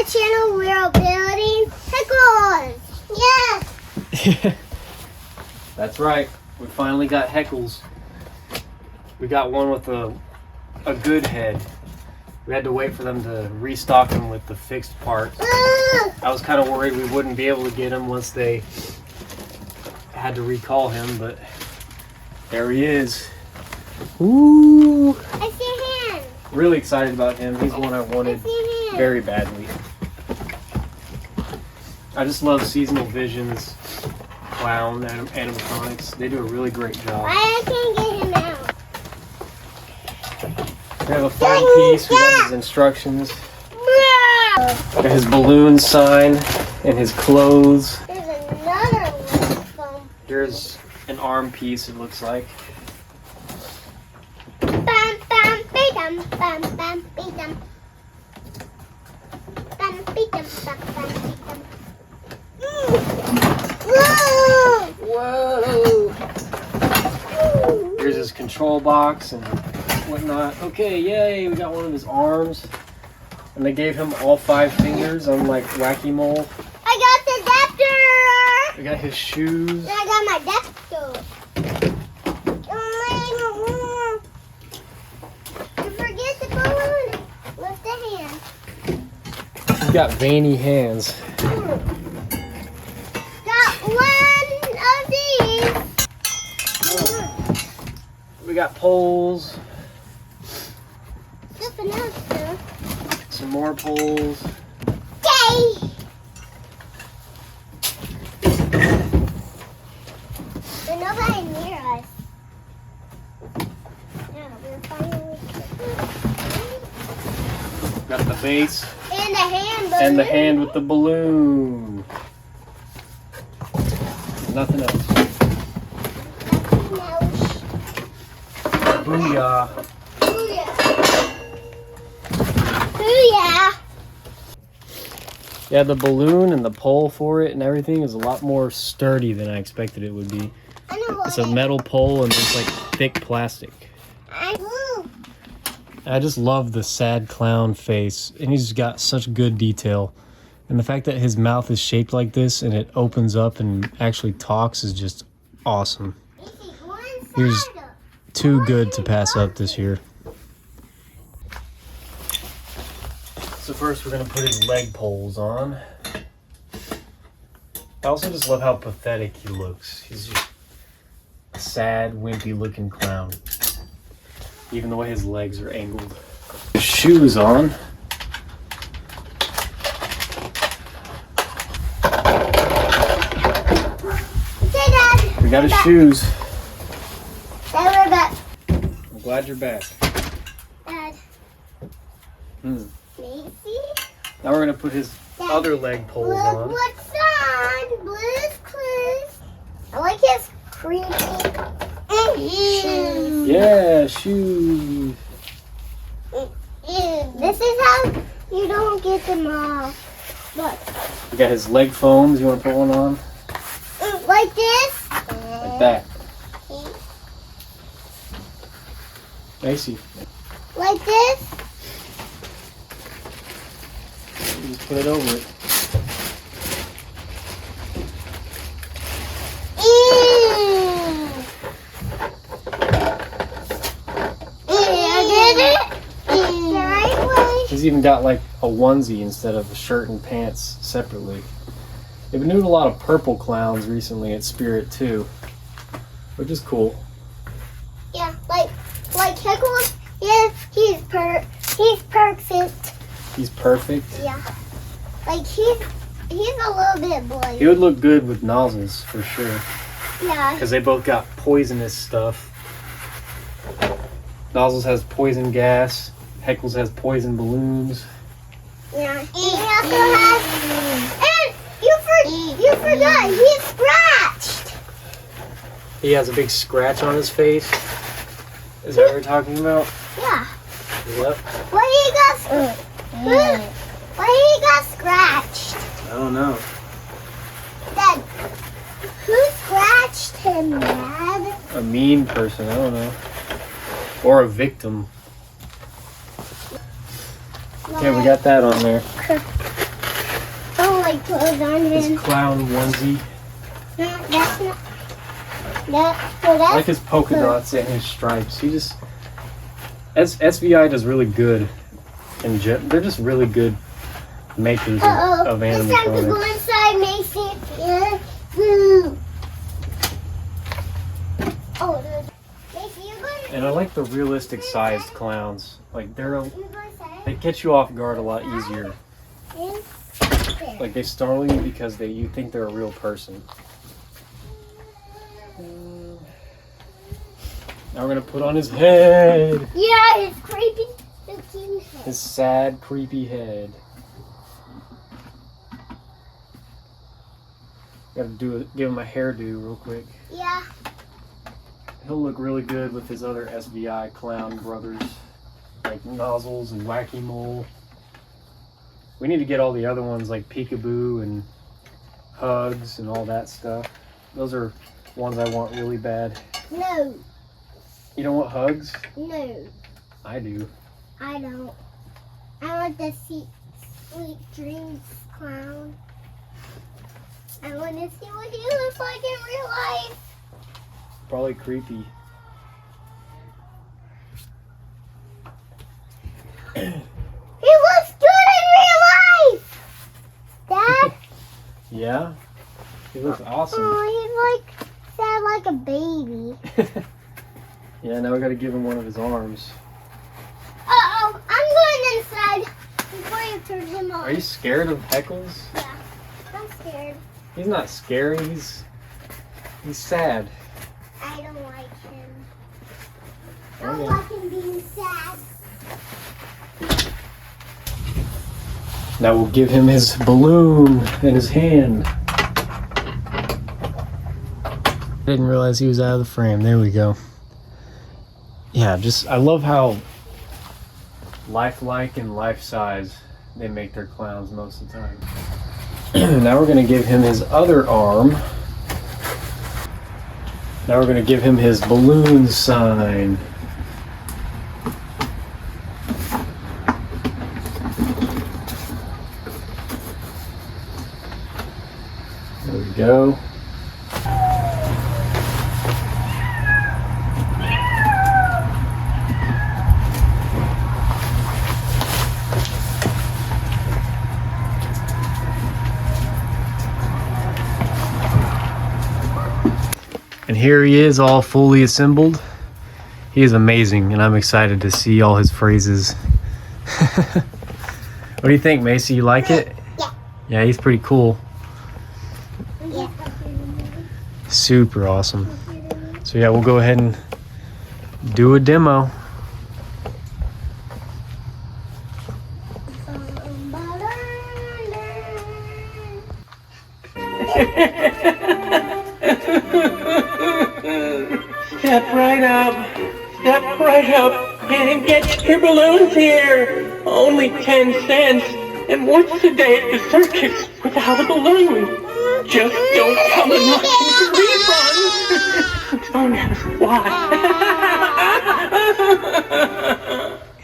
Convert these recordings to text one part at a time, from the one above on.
channel we're building Heckles. Yes. That's right. We finally got Heckles. We got one with a good head. We had to wait for them to restock him with the fixed parts. I was kind of worried we wouldn't be able to get him once they had to recall him, but there he is. Ooh! I see him. Really excited about him. He's one I wanted very badly. I just love Seasonal Vision's clown animatronics. They do a really great job. I can't get him out. We have a fine piece. We got his instructions. Got his balloon sign and his clothes. There's another one. Here's an arm piece, it looks like. Bam, bam, bam, bam, bam, bam. Bam, bam, bam, bam. Whoa! Here's his control box and whatnot. Okay, yay, we got one of his arms. And they gave him all 5 fingers, unlike Whack-A-Mole. I got the adapter! We got his shoes. I got my adapter. You forget the balloon. Lift the hand. He's got veiny hands. Got one of these. We got poles. Something else too. Some more poles. Yay! There's nobody near us. Yeah, we're finally. Got the base. And the hand balloon. And the hand with the balloon. Nothing else. Booyah. Booyah. Yeah, the balloon and the pole for it and everything is a lot more sturdy than I expected it would be. It's a metal pole and it's like thick plastic. I just love the sad clown face, and he's got such good detail. And the fact that his mouth is shaped like this and it opens up and actually talks is just awesome. He's too good to pass up this year. So first we're going to put his leg poles on. I also just love how pathetic he looks. He's just a sad, wimpy looking clown. Even the way his legs are angled. His shoes on. Okay, Dad. We got his shoes. Dad, we're back. I'm glad you're back. Dad. Macy? Now Now we're going to put his other leg poles look on. what's on. Blue's Clues. I like his creepy shoes. Yeah, shoes. This is how you don't get them off. Look. We got his leg foams. You want to put one on? Like this. Like that. Macy. Like this. Just put it over it. He's even got like a onesie instead of a shirt and pants separately. They've been doing a lot of purple clowns recently at Spirit too, which is cool. Yeah, like Heckles. He's perfect. He's perfect. Yeah, like he's a little bit boy. He would look good with nozzles for sure, Yeah. because they both got poisonous stuff. Nozzles has poison gas. Heckles has poison balloons. Yeah. And he also has. And you forgot he's scratched. He has a big scratch on his face. Is that what you're talking about? Yeah. Yep. Why he got scratched? I don't know. Dad, who scratched him, Dad? A mean person, I don't know. Or a victim. Okay, we got that on there. clothes on His him. clown onesie. No, that's not. So I that's like his polka dots and his stripes. He just SVI does really good, and they're just really good makers of It's time to go animatronics. inside, Mason. Yeah. Woo. Oh, Mason, you're going. And I like the realistic sized clowns. Like You're going inside. they catch you off guard a lot easier. And there. Like they startle you because you think they're a real person. Now we're gonna put on his head. Yeah, it's creepy looking head. His sad, creepy head. Gotta give him a hairdo real quick. Yeah. He'll look really good with his other SVI clown brothers, like Nozzles and Wacky Mole. We need to get all the other ones like Peekaboo and Hugs and all that stuff. Those are ones I want really bad. No. You don't want Hugs? No. I do. I don't. I want the Sweet Dreams clown. I want to see what he looks like in real life. Probably creepy. He looks good in real life! Dad? Yeah? He looks awesome. Oh, he's like sad like a baby. Yeah, now we gotta give him one of his arms. Uh-oh, I'm going inside before you turn him on. Are you scared of Heckles? Yeah, I'm scared. He's not scary, he's sad. I don't like him. I Okay. don't like him being sad. Now we'll give him his balloon in his hand. Didn't realize he was out of the frame. There we go. Yeah, I love how lifelike and life size they make their clowns most of the time. Now we're gonna give him his other arm. Now we're gonna give him his balloon sign. There we go. And here he is, all fully assembled. He is amazing, and I'm excited to see all his phrases. What do you think, Macy? You like it? Yeah. Yeah, he's pretty cool. Yeah. Super awesome. So yeah, we'll go ahead and do a demo. Step right up and get your balloons here. Only 10 cents. And what's the day at the circus without a balloon? Just don't come and knock into refunds. Don't ask why.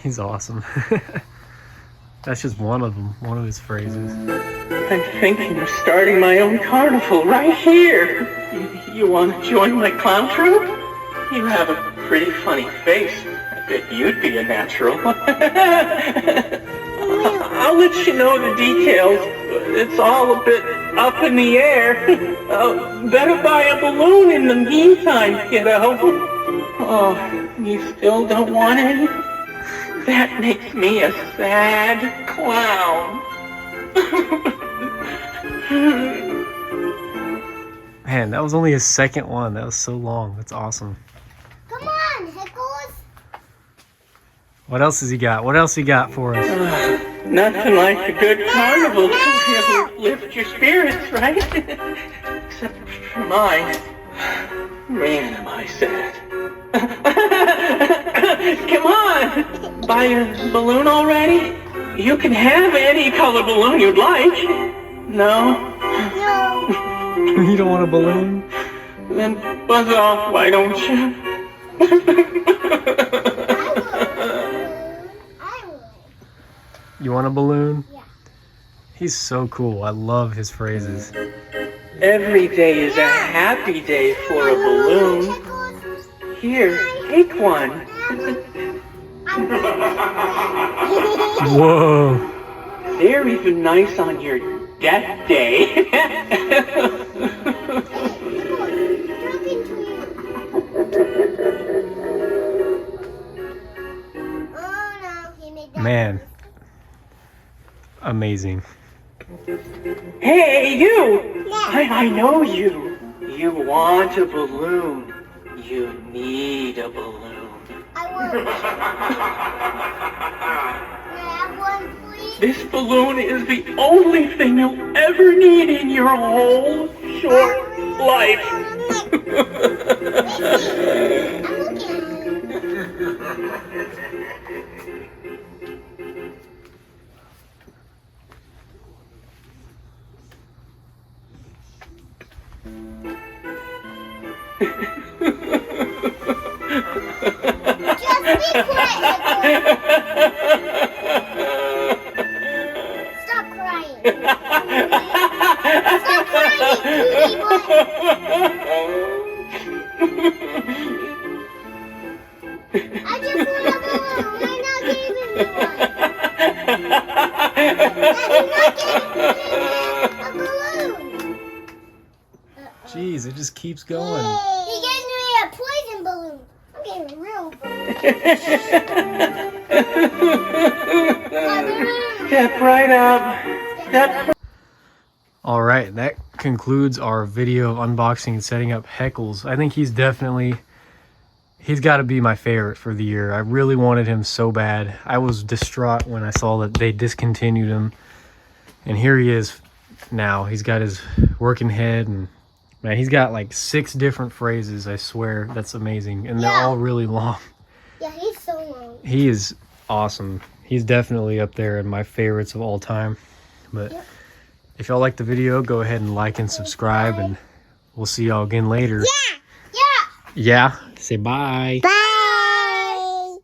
He's awesome. That's just one of them, one of his phrases. I'm thinking of starting my own carnival right here. You want to join my clown troupe? You have a pretty funny face. I bet you'd be a natural. I'll let you know the details. It's all a bit up in the air. Better buy a balloon in the meantime, kiddo. Oh, you still don't want any? That makes me a sad clown. Man, that was only his second one. That was so long. That's awesome. Come on, Heckles. What else has he got? What else he got for us? Nothing like a good carnival to really lift your spirits, right? Except for mine. Man, am I sad. Come on! Buy your balloon already? You can have any color balloon you'd like. No? No. You don't want a balloon? Then buzz off, why don't you? I will. I will. You want a balloon? Yeah. He's so cool. I love his phrases. Every day is a happy day for a balloon. Here, take one. Whoa. They're even nice on your death day. Man. Amazing. Hey, you! I know you. You want a balloon. You need a balloon. I want one. Can I have one, please? This balloon is the only thing you'll ever need in your whole short life. Just be quiet. Stop crying. Stop crying, cutie boy. I just want a balloon. You're not giving me one. You're not giving me a balloon. Jeez, it just keeps going. He gave me a poison balloon. I'm getting a real balloon. Step right up. Step. All right, that concludes our video of unboxing and setting up Heckles. I think he's got to be my favorite for the year. I really wanted him so bad. I was distraught when I saw that they discontinued him. And here he is now. He's got his working head, and man, he's got like 6 different phrases, I swear. That's amazing. And they're all really long. Yeah, he's so long. He is awesome. He's definitely up there in my favorites of all time. But if y'all like the video, go ahead and like and subscribe, and we'll see y'all again later. Yeah. Yeah. Say bye. Bye.